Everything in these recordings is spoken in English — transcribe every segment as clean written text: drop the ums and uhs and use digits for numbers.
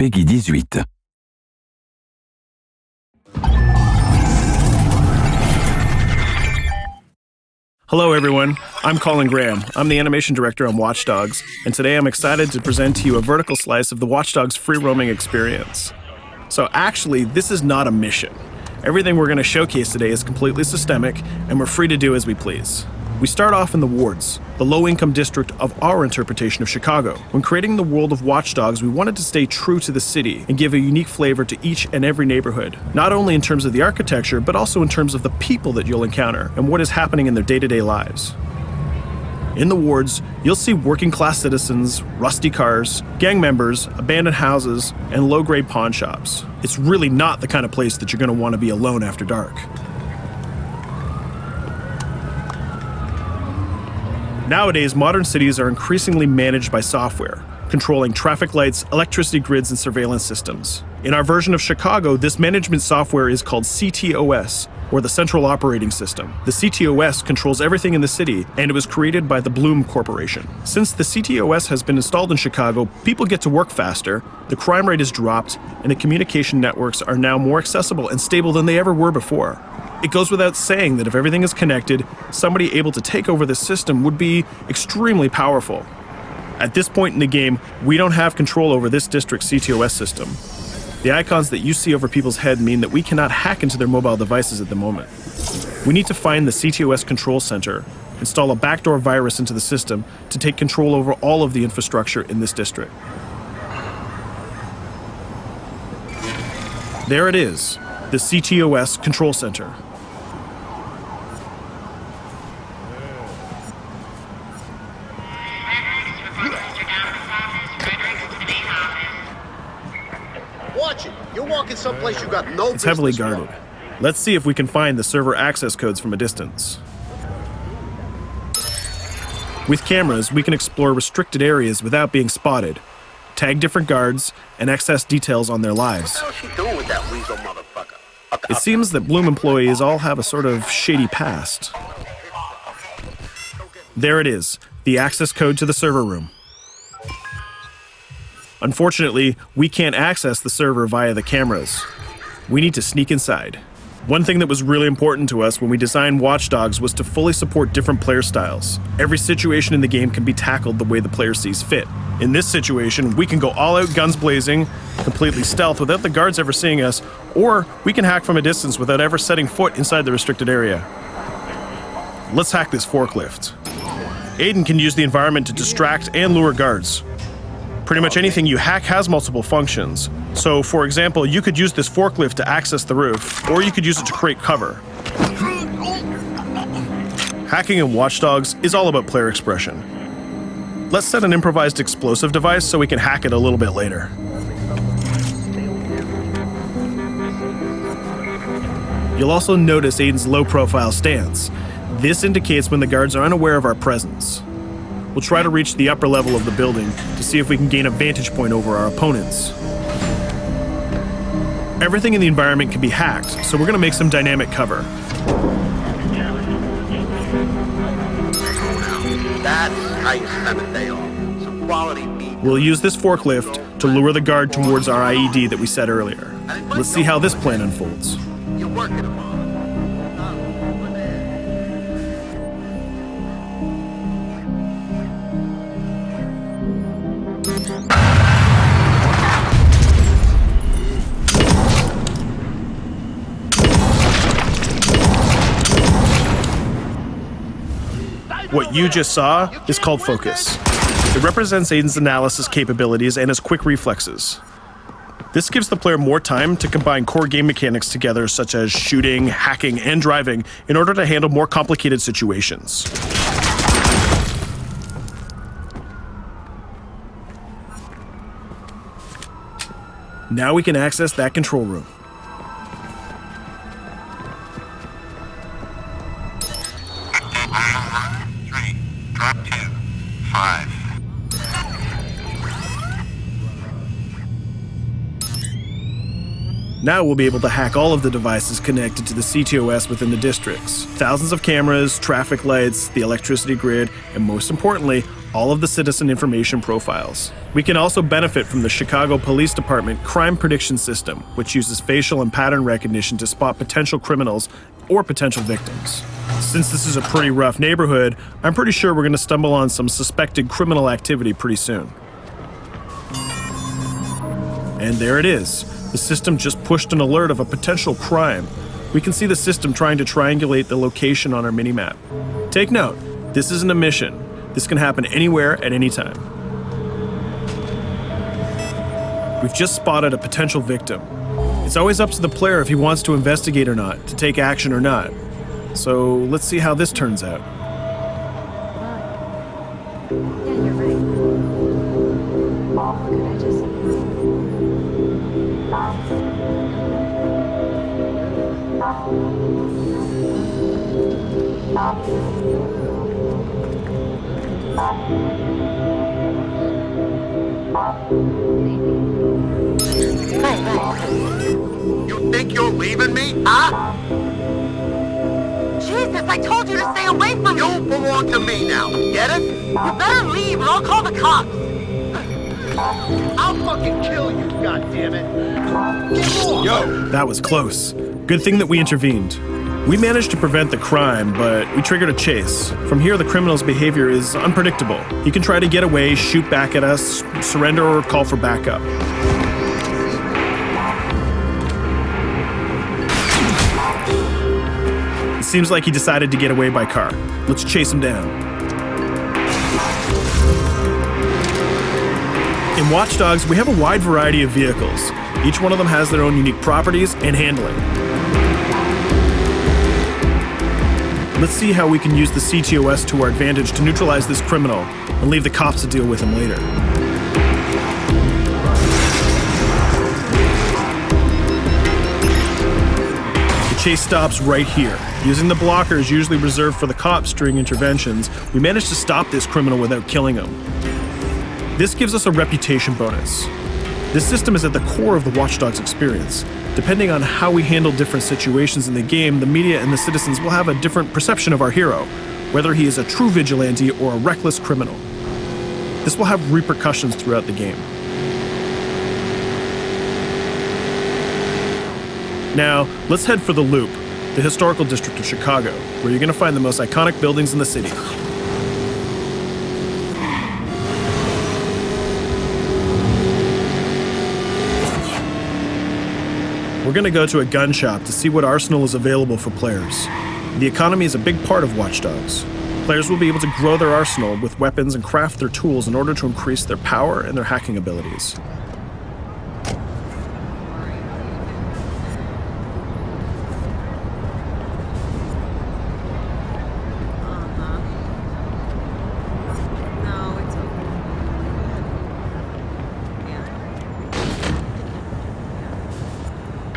Peggy 18. Hello everyone, I'm Colin Graham. I'm the animation director on Watch Dogs, and today I'm excited to present to you a vertical slice of the Watch Dogs free roaming experience. So actually, this is not a mission. Everything we're going to showcase today is completely systemic, and we're free to do as we please. We start off in the wards, the low-income district of our interpretation of Chicago. When creating the world of Watch Dogs, we wanted to stay true to the city and give a unique flavor to each and every neighborhood, not only in terms of the architecture, but also in terms of the people that you'll encounter and what is happening in their day-to-day lives. In the wards, you'll see working-class citizens, rusty cars, gang members, abandoned houses, and low-grade pawn shops. It's really not the kind of place that you're going to want to be alone after dark. Nowadays, modern cities are increasingly managed by software, controlling traffic lights, electricity grids, and surveillance systems. In our version of Chicago, this management software is called CTOS, or the Central Operating System. The CTOS controls everything in the city, and it was created by the Bloom Corporation. Since the CTOS has been installed in Chicago, people get to work faster, the crime rate has dropped, and the communication networks are now more accessible and stable than they ever were before. It goes without saying that if everything is connected, somebody able to take over the system would be extremely powerful. At this point in the game, we don't have control over this district's CTOS system. The icons that you see over people's head mean that we cannot hack into their mobile devices at the moment. We need to find the CTOS control center, install a backdoor virus into the system to take control over all of the infrastructure in this district. There it is, the CTOS control center. Watch it. You're walking someplace you got no business. It's heavily guarded. Let's see if we can find the server access codes from a distance. With cameras, we can explore restricted areas without being spotted, tag different guards, and access details on their lives. What the hell is she doing with that weasel motherfucker? It seems that Bloom employees all have a sort of shady past. There it is, the access code to the server room. Unfortunately, we can't access the server via the cameras. We need to sneak inside. One thing that was really important to us when we designed Watch Dogs was to fully support different player styles. Every situation in the game can be tackled the way the player sees fit. In this situation, we can go all out guns blazing, completely stealth without the guards ever seeing us, or we can hack from a distance without ever setting foot inside the restricted area. Let's hack this forklift. Aiden can use the environment to distract and lure guards. Pretty much anything you hack has multiple functions. So, for example, you could use this forklift to access the roof, or you could use it to create cover. Hacking in Watch Dogs is all about player expression. Let's set an improvised explosive device so we can hack it a little bit later. You'll also notice Aiden's low-profile stance. This indicates when the guards are unaware of our presence. We'll try to reach the upper level of the building to see if we can gain a vantage point over our opponents. Everything in the environment can be hacked, so we're going to make some dynamic cover. That's how you spend a day off. Some quality meat. We'll use this forklift to lure the guard towards our IED that we set earlier. Let's see how this plan unfolds. You're working them on. What you just saw is called focus. It represents Aiden's analysis capabilities and his quick reflexes. This gives the player more time to combine core game mechanics together, such as shooting, hacking, and driving, in order to handle more complicated situations. Now we can access that control room. Drop 2, 5. Now we'll be able to hack all of the devices connected to the CTOS within the districts. Thousands of cameras, traffic lights, the electricity grid, and most importantly, all of the citizen information profiles. We can also benefit from the Chicago Police Department Crime Prediction System, which uses facial and pattern recognition to spot potential criminals or potential victims. Since this is a pretty rough neighborhood, I'm pretty sure we're going to stumble on some suspected criminal activity pretty soon. And there it is. The system just pushed an alert of a potential crime. We can see the system trying to triangulate the location on our minimap. Take note, this isn't a mission. This can happen anywhere at any time. We've just spotted a potential victim. It's always up to the player if he wants to investigate or not, to take action or not. So let's see how this turns out. Yeah, you're right. Could I just... You think you're leaving me? Huh? Jesus, I told you to stay away from me! You belong to me now. Get it? You better leave or I'll call the cops! I'll fucking kill you, goddammit! Get off! Yo, that was close. Good thing that we intervened. We managed to prevent the crime, but we triggered a chase. From here, the criminal's behavior is unpredictable. He can try to get away, shoot back at us, surrender, or call for backup. It seems like he decided to get away by car. Let's chase him down. In Watch Dogs, we have a wide variety of vehicles. Each one of them has their own unique properties and handling. Let's see how we can use the CTOS to our advantage to neutralize this criminal and leave the cops to deal with him later. The chase stops right here. Using the blockers usually reserved for the cops during interventions, we managed to stop this criminal without killing him. This gives us a reputation bonus. This system is at the core of the Watch Dogs experience. Depending on how we handle different situations in the game, the media and the citizens will have a different perception of our hero, whether he is a true vigilante or a reckless criminal. This will have repercussions throughout the game. Now, let's head for the Loop, the historical district of Chicago, where you're going to find the most iconic buildings in the city. We're going to go to a gun shop to see what arsenal is available for players. The economy is a big part of Watch Dogs. Players will be able to grow their arsenal with weapons and craft their tools in order to increase their power and their hacking abilities. No, it's okay.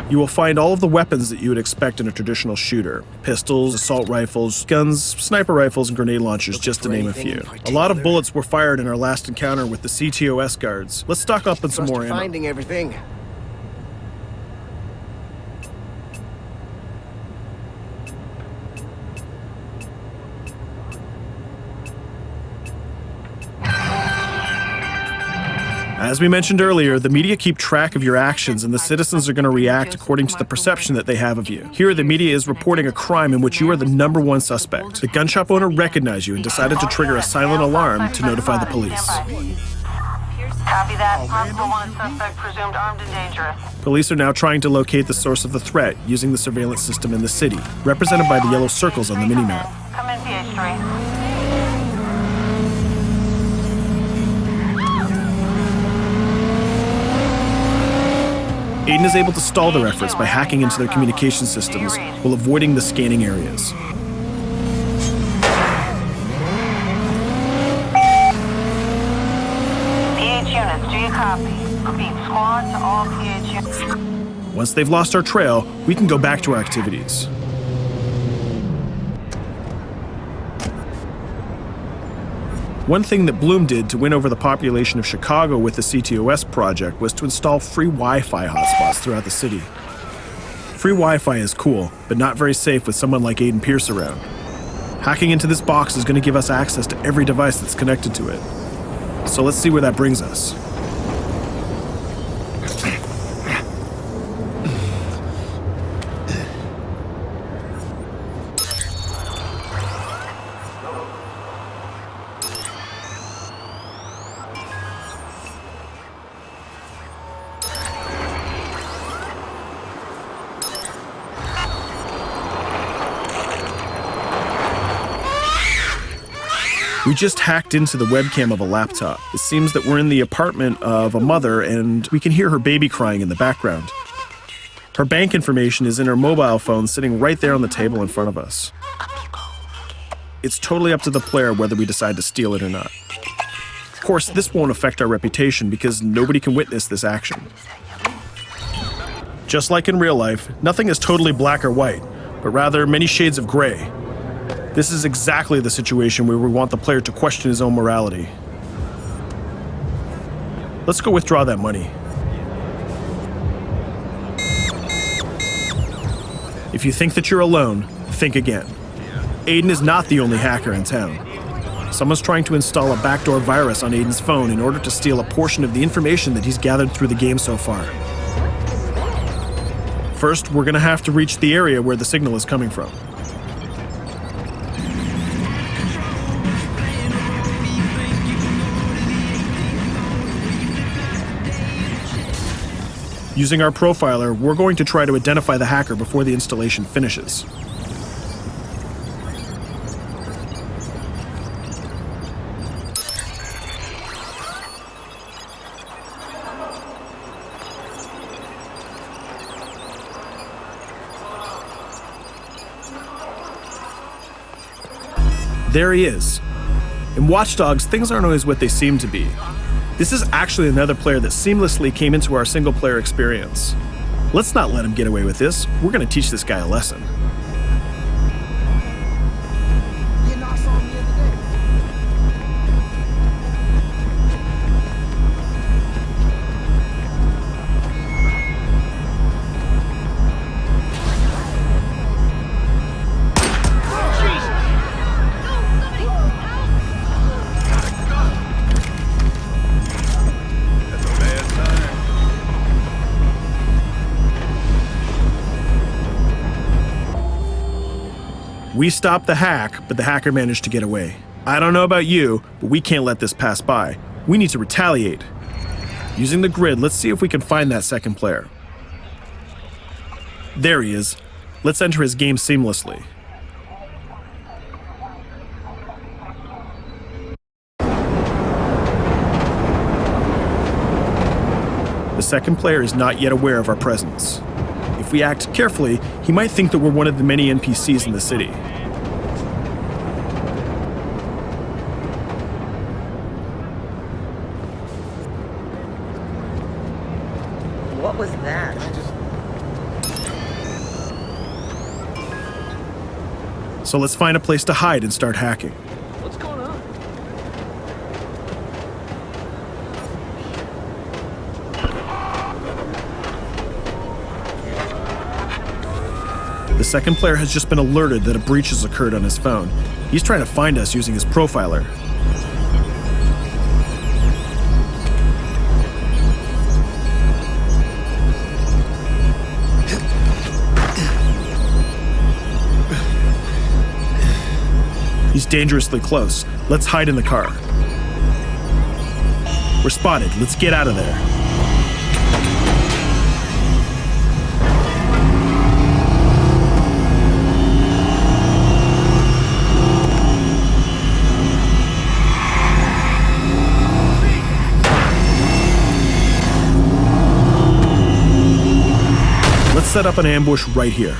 You will find all of the weapons that you would expect in a traditional shooter. Pistols, assault rifles, guns, sniper rifles, and grenade launchers, just to name a few. A lot of bullets were fired in our last encounter with the CTOS guards. Let's stock up on some more ammo. Finding everything. As we mentioned earlier, the media keep track of your actions and the citizens are going to react according to the perception that they have of you. Here, the media is reporting a crime in which you are the #1 suspect. The gun shop owner recognized you and decided to trigger a silent alarm to notify the police. Copy that. Possible wanted suspect presumed armed and dangerous. Police are now trying to locate the source of the threat using the surveillance system in the city, represented by the yellow circles on the minimap. Come in, PH3. Aiden is able to stall their efforts by hacking into their communication systems while avoiding the scanning areas. PH units, do you copy? Repeat, squad to all PH units. Once they've lost our trail, we can go back to our activities. One thing that Bloom did to win over the population of Chicago with the CTOS project was to install free Wi-Fi hotspots throughout the city. Free Wi-Fi is cool, but not very safe with someone like Aiden Pierce around. Hacking into this box is going to give us access to every device that's connected to it. So let's see where that brings us. We just hacked into the webcam of a laptop. It seems that we're in the apartment of a mother and we can hear her baby crying in the background. Her bank information is in her mobile phone sitting right there on the table in front of us. It's totally up to the player whether we decide to steal it or not. Of course, this won't affect our reputation because nobody can witness this action. Just like in real life, nothing is totally black or white, but rather many shades of gray. This is exactly the situation where we want the player to question his own morality. Let's go withdraw that money. If you think that you're alone, think again. Aiden is not the only hacker in town. Someone's trying to install a backdoor virus on Aiden's phone in order to steal a portion of the information that he's gathered through the game so far. First, we're gonna have to reach the area where the signal is coming from. Using our profiler, we're going to try to identify the hacker before the installation finishes. There he is. In Watch Dogs, things aren't always what they seem to be. This is actually another player that seamlessly came into our single-player experience. Let's not let him get away with this. We're going to teach this guy a lesson. We stopped the hack, but the hacker managed to get away. I don't know about you, but we can't let this pass by. We need to retaliate. Using the grid, let's see if we can find that second player. There he is. Let's enter his game seamlessly. The second player is not yet aware of our presence. If we act carefully, he might think that we're one of the many NPCs in the city. What was that? So let's find a place to hide and start hacking. What's going on? The second player has just been alerted that a breach has occurred on his phone. He's trying to find us using his profiler. He's dangerously close. Let's hide in the car. We're spotted. Let's get out of there. Let's set up an ambush right here.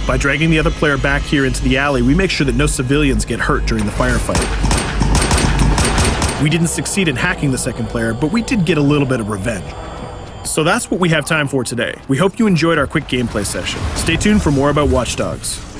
By dragging the other player back here into the alley, we make sure that no civilians get hurt during the firefight. We didn't succeed in hacking the second player, but we did get a little bit of revenge. So that's what we have time for today. We hope you enjoyed our quick gameplay session. Stay tuned for more about Watch Dogs.